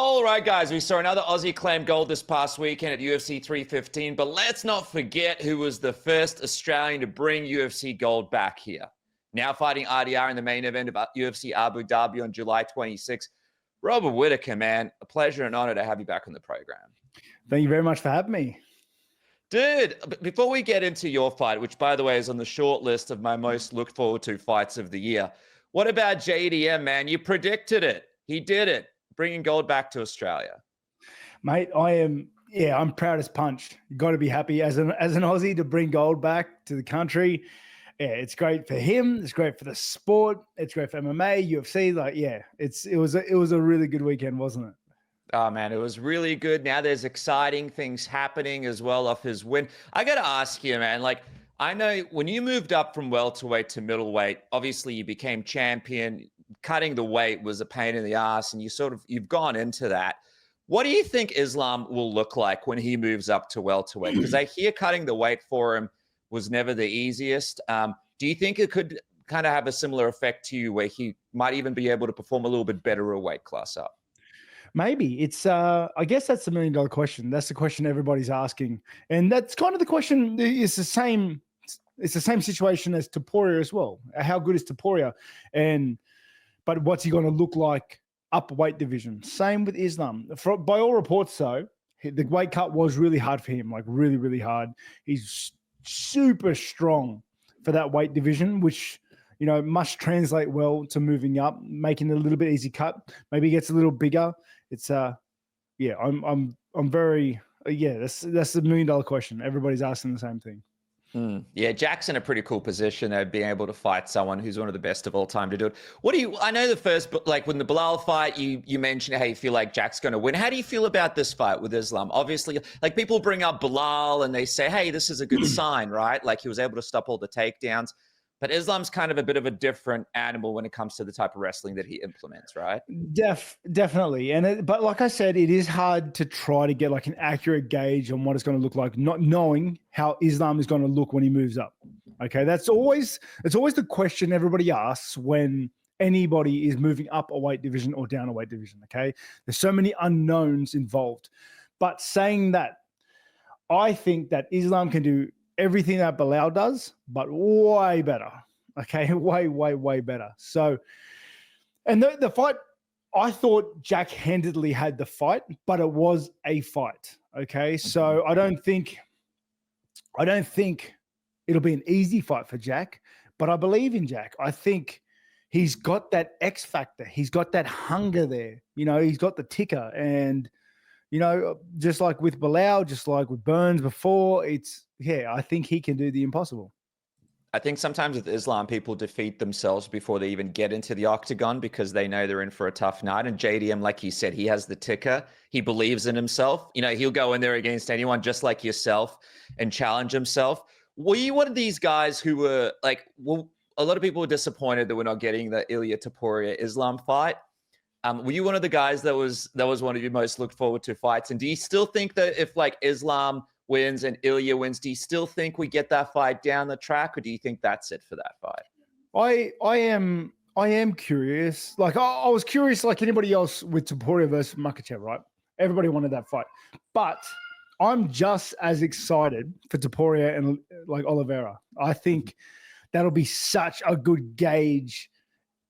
All right, guys, we saw another Aussie claim gold this past weekend at UFC 315, but let's not forget who was the first Australian to bring UFC gold back here. Now fighting RdR in the main event of UFC Abu Dhabi on July 26. Robert Whittaker, man, a pleasure and honor to have you back on the program. Thank you very much for having me. Dude, before we get into your fight, which, by the way, is on the short list of my most looked forward to fights of the year, what about JDM, man? You predicted it. He did it, bringing gold back to Australia. Mate, I'm proud as punch. You got to be happy as an Aussie to bring gold back to the country. Yeah, it's great for him. It's great for the sport. It's great for MMA, UFC. It was a really good weekend, wasn't it? Oh, man, it was really good. Now there's exciting things happening as well off his win. I got to ask you, man, I know when you moved up from welterweight to middleweight, obviously you became champion. Cutting the weight was a pain in the ass, and you've gone into that. What do you think Islam will look like when he moves up to welterweight? Because I hear cutting the weight for him was never the easiest. Do you think it could kind of have a similar effect to you where he might even be able to perform a little bit better a weight class up? Maybe. It's I guess that's the $1 million question. That's the question everybody's asking. And that's kind of the question. It's the same situation as Topuria as well. How good is Topuria? But what's he going to look like up weight division? Same with Islam. By all reports, though, the weight cut was really hard for him, like really, really hard. He's super strong for that weight division, which, you know, must translate well to moving up, making it a little bit easy cut. Maybe he gets a little bigger. It's yeah, I'm very that's the $1 million question. Everybody's asking the same thing. Yeah, Jack's in a pretty cool position of being able to fight someone who's one of the best of all time to do it. I know the first, like when the Bilal fight, you mentioned how you feel like Jack's going to win. How do you feel about this fight with Islam? Obviously, like people bring up Bilal and they say, hey, this is a good sign, right? Like he was able to stop all the takedowns. But Islam's kind of a bit of a different animal when it comes to the type of wrestling that he implements, right? Definitely. But like I said, it is hard to try to get like an accurate gauge on what it's going to look like, not knowing how Islam is going to look when he moves up. Okay, it's always the question everybody asks when anybody is moving up a weight division or down a weight division. Okay, there's so many unknowns involved. But saying that, I think that Islam can do everything that Bilal does, but way better. Okay, way better. So, and the fight, I thought Jack handedly had the fight, but it was a fight. Okay, so I don't think it'll be an easy fight for Jack, but I believe in Jack. I think he's got that X factor. He's got that hunger there. You know, he's got the ticker, and you know, just like with Bilal, just like with Burns before, I think he can do the impossible. I think sometimes with Islam, people defeat themselves before they even get into the octagon because they know they're in for a tough night. And JDM, like you said, he has the ticker. He believes in himself. You know, he'll go in there against anyone just like yourself and challenge himself. Were you one of these guys who were like, well, a lot of people were disappointed that we're not getting the Ilia Topuria Islam fight. Were you one of the guys that was one of your most looked forward to fights? And do you still think that if like Islam wins and Ilia wins, do you still think we get that fight down the track, or do you think that's it for that fight? I am curious. Like I was curious, like anybody else with Topuria versus Makhachev, right? Everybody wanted that fight, but I'm just as excited for Topuria and like Oliveira. I think that'll be such a good gauge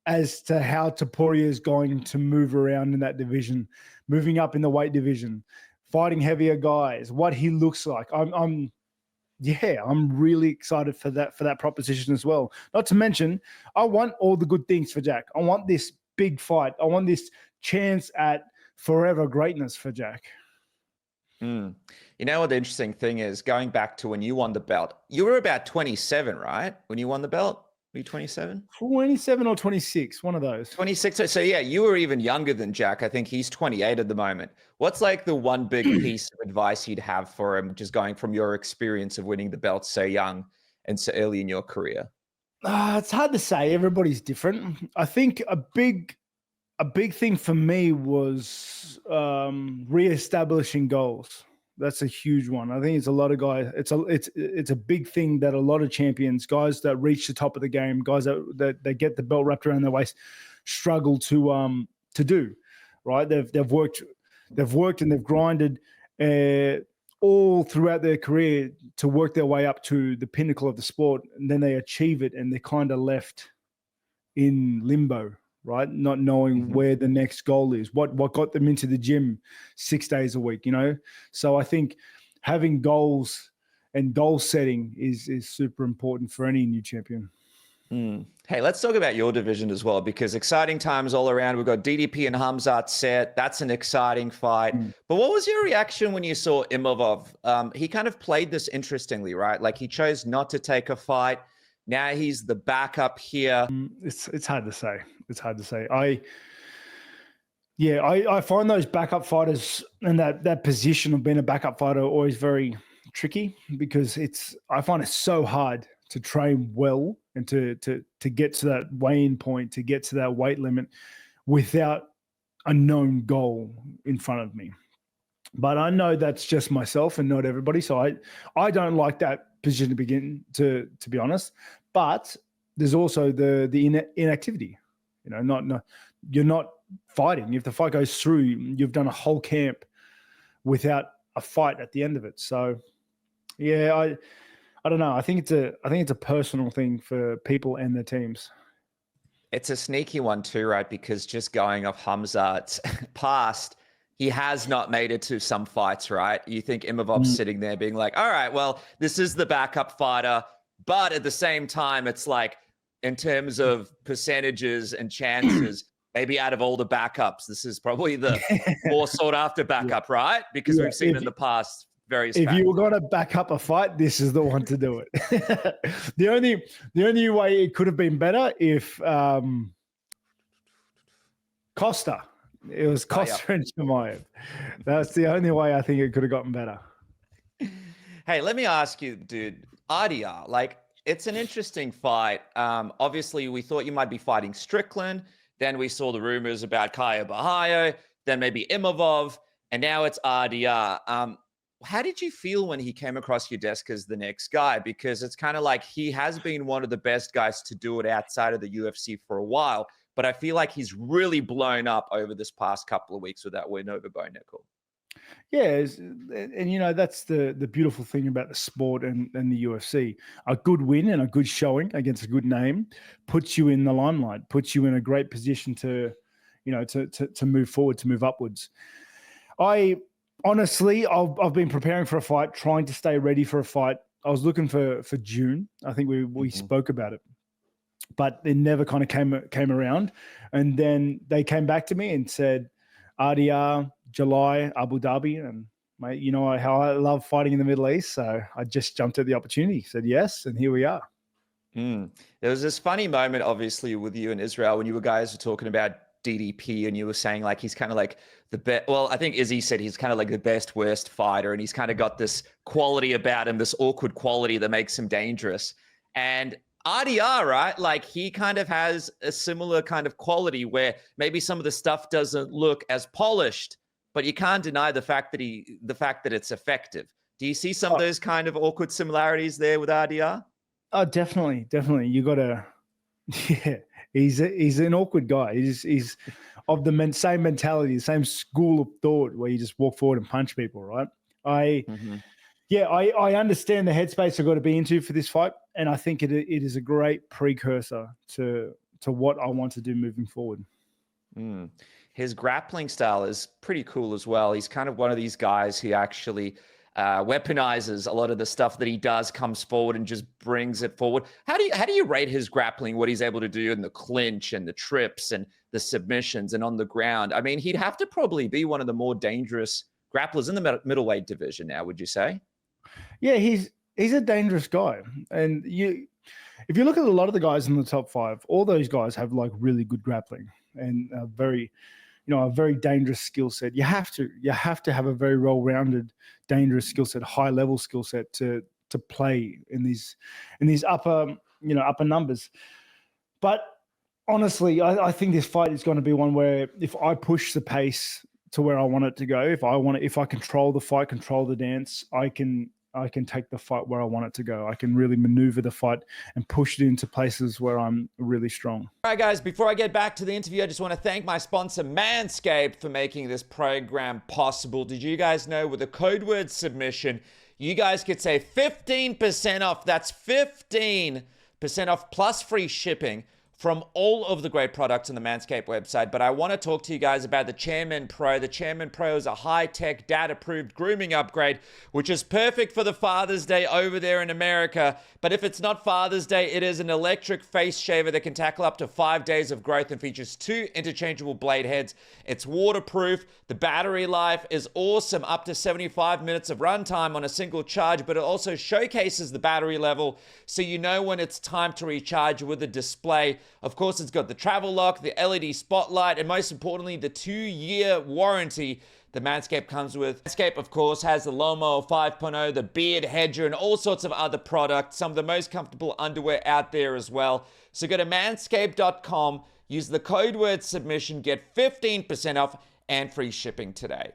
as to how Topuria is going to move around in that division, moving up in the weight division, fighting heavier guys, what he looks like. I'm really excited for that proposition as well. Not to mention, I want all the good things for Jack. I want this big fight. I want this chance at forever greatness for Jack. You know what the interesting thing is, going back to when you won the belt, you were about 27, right? When you won the belt? Were you 27? 27 or 26, one of those. 26. So yeah, you were even younger than Jack. I think he's 28 at the moment. What's like the one big piece of advice you'd have for him, just going from your experience of winning the belt so young and so early in your career? It's hard to say. Everybody's different. I think a big thing for me was reestablishing goals. That's a huge one. I think it's a lot of guys. It's a big thing that a lot of champions, guys that reach the top of the game, guys that get the belt wrapped around their waist, struggle to do. Right? They've worked they've worked and they've grinded all throughout their career to work their way up to the pinnacle of the sport, and then they achieve it and they're kind of left in limbo, right? Not knowing where the next goal is, what got them into the gym 6 days a week, you know? So I think having goals and goal setting is super important for any new champion. Hey, let's talk about your division as well, because exciting times all around. We've got DDP and Khamzat set. That's an exciting fight. But what was your reaction when you saw Imavov? He kind of played this interestingly, right? Like he chose not to take a fight. Now he's the backup here. It's hard to say. It's hard to say. I find those backup fighters and that position of being a backup fighter always very tricky, because I find it so hard to train well and to get to that weigh-in point, to get to that weight limit without a known goal in front of me. But I know that's just myself and not everybody. So I don't like that position to begin, to be honest. But there's also the inactivity. You know, you're not fighting. If the fight goes through, you've done a whole camp without a fight at the end of it. So yeah, I don't know. I think it's a personal thing for people and their teams. It's a sneaky one too, right? Because just going off Khamzat's past, he has not made it to some fights, right? You think Imavov's sitting there being like, all right, well, this is the backup fighter. But at the same time, it's like, in terms of percentages and chances, maybe out of all the backups, this is probably the more sought after backup, right? Because we've seen in the past various If factors. you were going to back up a fight, this is the one to do it. The only way it could have been better if Costa. It was Costa and Chimaev. That's the only way I think it could have gotten better. Hey, let me ask you, dude, RdR, like, it's an interesting fight. Obviously, we thought you might be fighting Strickland. Then we saw the rumors about Kaya Bahayo, then maybe Imavov, and now it's RdR. How did you feel when he came across your desk as the next guy? Because it's kind of like he has been one of the best guys to do it outside of the UFC for a while, but I feel like he's really blown up over this past couple of weeks with that win over Bo Nickel. Yeah, and you know, that's the beautiful thing about the sport and the UFC. A good win and a good showing against a good name puts you in the limelight, puts you in a great position to, you know, to move forward, to move upwards. Honestly, I've been preparing for a fight, trying to stay ready for a fight. I was looking for June. I think we spoke about it, but it never kind of came around. And then they came back to me and said, RdR, July, Abu Dhabi. And mate, you know how I love fighting in the Middle East. So I just jumped at the opportunity, said yes, and here we are. There was this funny moment, obviously, with you and Israel when you guys were talking about DDP and you were saying like he's kind of like the best. Well, I think Izzy said he's kind of like the best worst fighter, and he's kind of got this quality about him, this awkward quality that makes him dangerous. And RdR, right? Like he kind of has a similar kind of quality where maybe some of the stuff doesn't look as polished, but you can't deny the fact that it's effective. Do you see some of those kind of awkward similarities there with RdR? Oh, definitely. You got to, yeah. He's an awkward guy. He's of the same mentality, the same school of thought where you just walk forward and punch people, right? I understand the headspace I've got to be into for this fight, and I think it is a great precursor to what I want to do moving forward. His grappling style is pretty cool as well. He's kind of one of these guys who actually weaponizes a lot of the stuff that he does, comes forward and just brings it forward. How do you rate his grappling, what he's able to do in the clinch and the trips and the submissions and on the ground? I mean, he'd have to probably be one of the more dangerous grapplers in the middleweight division now, would you say? Yeah, he's a dangerous guy. And if you look at a lot of the guys in the top 5, all those guys have like really good grappling and a very dangerous skill set. You have to have a very well-rounded, dangerous skill set, high-level skill set to play in these upper numbers. But honestly, I think this fight is going to be one where if I push the pace to where I want it to go, if I control the fight, control the dance, I can I can take the fight where I want it to go. I can really maneuver the fight and push it into places where I'm really strong. All right, guys, before I get back to the interview, I just want to thank my sponsor, MANSCAPED, for making this program possible. Did you guys know with the code word submission, you guys could save 15% off? That's 15% off plus free shipping from all of the great products on the Manscaped website. But I want to talk to you guys about the Chairman Pro. The Chairman Pro is a high-tech, dad-approved grooming upgrade, which is perfect for the Father's Day over there in America. But if it's not Father's Day, it is an electric face shaver that can tackle up to 5 days of growth and features 2 interchangeable blade heads. It's waterproof. The battery life is awesome, up to 75 minutes of runtime on a single charge, but it also showcases the battery level so you know when it's time to recharge with a display. Of course, it's got the travel lock, the LED spotlight, and most importantly, the 2-year warranty the Manscaped comes with. Manscaped, of course, has the Lawnmower 5.0, the Beard Hedger, and all sorts of other products, some of the most comfortable underwear out there as well. So go to manscaped.com, use the code word submission, get 15% off and free shipping today.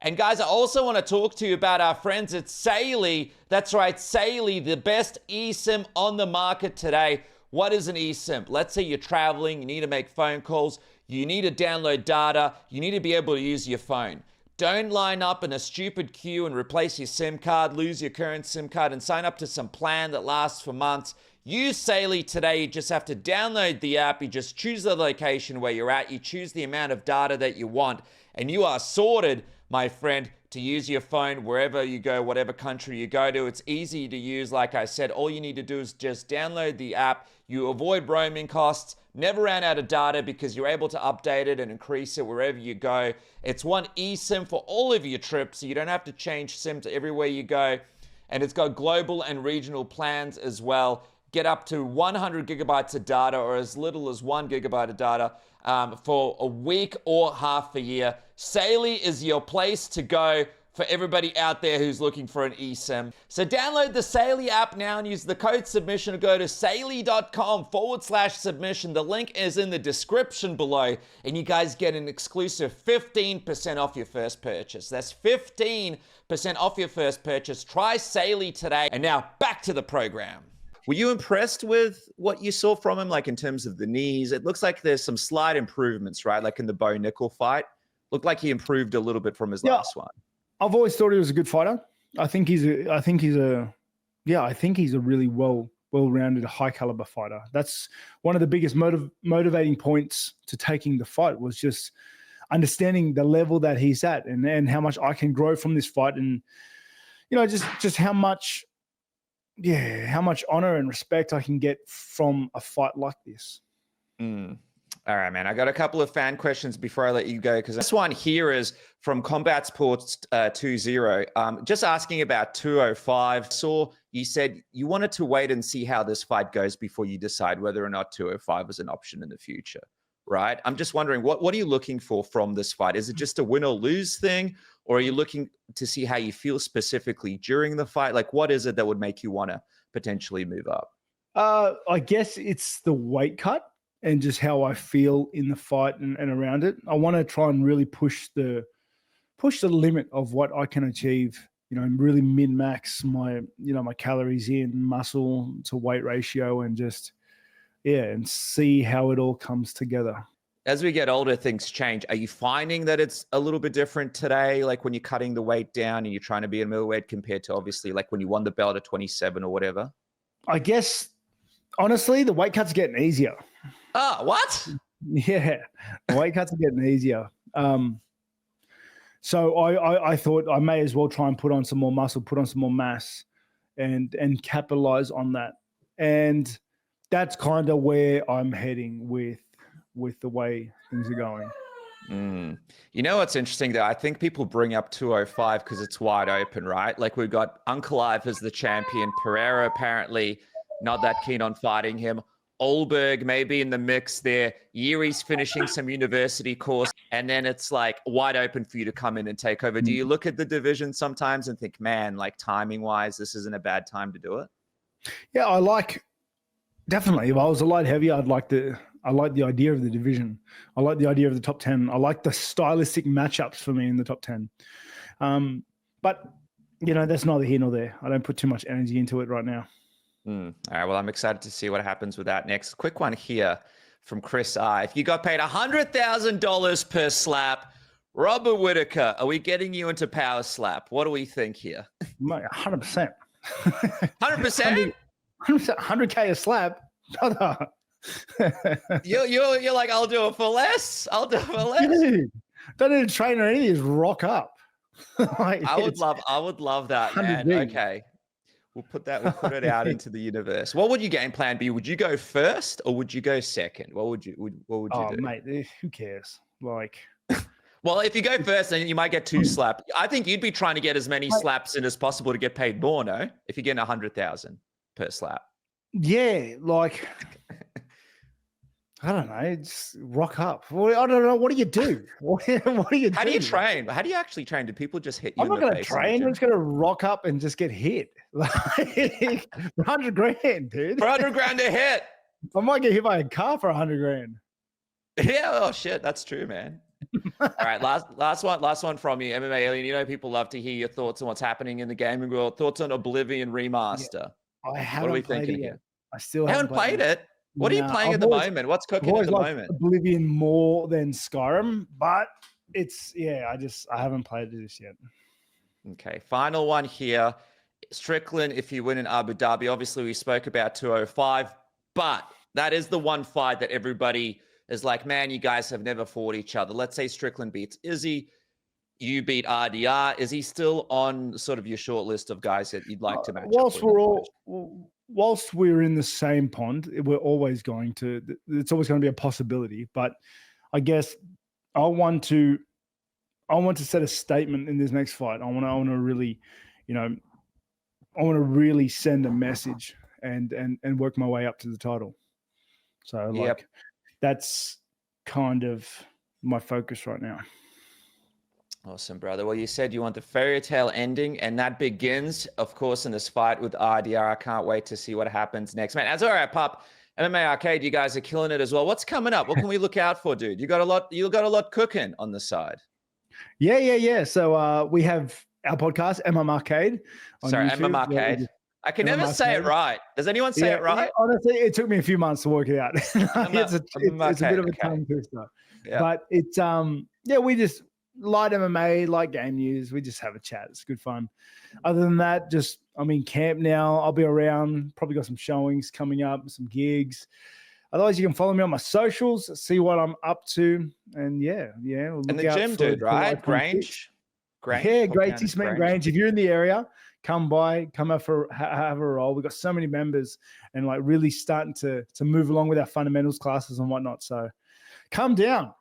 And guys, I also want to talk to you about our friends at SAILY. That's right, SAILY, the best eSIM on the market today. What is an eSIM? Let's say you're traveling, you need to make phone calls, you need to download data, you need to be able to use your phone. Don't line up in a stupid queue and replace your SIM card, lose your current SIM card, and sign up to some plan that lasts for months. Use SAILY today. You just have to download the app. You just choose the location where you're at. You choose the amount of data that you want, and you are sorted, my friend, to use your phone wherever you go, whatever country you go to. It's easy to use. Like I said, all you need to do is just download the app. You avoid roaming costs, never ran out of data because you're able to update it and increase it wherever you go. It's one eSIM for all of your trips, so you don't have to change SIM to everywhere you go. And it's got global and regional plans as well. Get up to 100 gigabytes of data or as little as 1 gigabyte of data for a week or half a year. SAILY is your place to go for everybody out there who's looking for an eSIM. So download the SAILY app now and use the code submission or go to saily.com/submission. The link is in the description below and you guys get an exclusive 15% off your first purchase. That's 15% off your first purchase. Try SAILY today. And now back to the program. Were you impressed with what you saw from him, like in terms of the knees? It looks like there's some slight improvements, right? Like in the Bo Nickel fight. Looked like he improved a little bit from his last one. I've always thought he was a good fighter. I think he's a really well-rounded, high caliber fighter. That's one of the biggest motivating points to taking the fight was just understanding the level that he's at and how much I can grow from this fight, and just how much honor and respect I can get from a fight like this. All right, man. I got a couple of fan questions before I let you go, because this one here is from Combat Sports 20. Just asking about 205. Saw you said you wanted to wait and see how this fight goes before you decide whether or not 205 is an option in the future, right? I'm just wondering, what are you looking for from this fight? Is it just a win or lose thing, or are you looking to see how you feel specifically during the fight? Like, what is it that would make you want to potentially move up? I guess it's the weight cut and just how I feel in the fight and around it. I want to try and really push the limit of what I can achieve, and really min-max my calories in, muscle to weight ratio, and just, and see how it all comes together. As we get older, things change. Are you finding that it's a little bit different today? Like when you're cutting the weight down and you're trying to be a middleweight compared to obviously like when you won the belt at 27 or whatever? I guess, honestly, the weight cuts are getting easier. Oh, what? Yeah, the weight cuts are getting easier. So I thought I may as well try and put on some more muscle, put on some more mass, and capitalize on that. And that's kind of where I'm heading with the way things are going. You know what's interesting though? I think people bring up 205 because it's wide open, right? Like we've got Uncle Ive as the champion. Pereira apparently not that keen on fighting him. Olberg maybe in the mix there. Yuri's finishing some university course, and then it's like wide open for you to come in and take over. Do you look at the division sometimes and think, man, like timing wise, this isn't a bad time to do it? Yeah, definitely. If I was a light heavy, I like the idea of the division. I like the idea of the top 10. I like the stylistic matchups for me in the top 10. But that's neither here nor there. I don't put too much energy into it right now. All right. Well, I'm excited to see what happens with that next. Quick one here from Chris I. If you got paid $100,000 per slap, Robert Whittaker, are we getting you into power slap? What do we think here? 100%. 100%? 100K a slap, brother. You're like, I'll do it for less. I'll do it for less. Dude, don't need a trainer or anything. Just rock up. I would love that, man. Big. Okay. We'll put it out into the universe. What would your game plan be? Would you go first or would you go second? What would you do? Mate, who cares? Like, well, if you go first, then you might get 2 slaps. I think you'd be trying to get as many slaps in as possible to get paid more, no? If you're getting 100,000 per slap. Yeah, like I don't know, just rock up. I don't know. What do you do? What do you do? How do you train? How do you actually train? Do people just hit you? I'm not going to train. I'm just going to rock up and just get hit. Like $100,000, dude. For $100,000 to hit. I might get hit by a car for $100,000. Yeah. Oh shit. That's true, man. All right. Last one from you, MMA Alien. You know, people love to hear your thoughts on what's happening in the gaming world. Thoughts on Oblivion Remaster. Yeah, I haven't what are we played thinking it here? I still haven't played it. What are you playing at the moment? What's cooking at the moment? Oblivion more than Skyrim, but I haven't played this yet. Okay, final one here. Strickland, if you win in Abu Dhabi, obviously we spoke about 205, but that is the one fight that everybody is like, man, you guys have never fought each other. Let's say Strickland beats Izzy, you beat RdR. Is he still on sort of your short list of guys that you'd like to match up with? Whilst we're in the same pond, it's always going to be a possibility. But I guess I want to set a statement in this next fight. I want to really, I want to really send a message and work my way up to the title. So that's kind of my focus right now. Awesome, brother. Well, you said you want the fairy tale ending, and that begins, of course, in this fight with RdR. I can't wait to see what happens next, man. As all right, Pop, MMA Arcade, you guys are killing it as well. What's coming up? What can we look out for, dude? You got a lot cooking on the side. Yeah. So we have our podcast, MM Arcade. Sorry, MM Arcade. I can never say it right. Does anyone say it right? Honestly, it took me a few months to work it out. It's a bit of a tongue twister. Yeah. But it's we just light MMA, light game news. We just have a chat. It's good fun. Other than that, I'm in camp now. I'll be around. Probably got some showings coming up, some gigs. Otherwise, you can follow me on my socials, see what I'm up to, and we'll and the gym, dude, right? Grange. Yeah, Great Cement Grange. If you're in the area, come by, come out for have a roll. We've got so many members and like really starting to move along with our fundamentals classes and whatnot. So come down.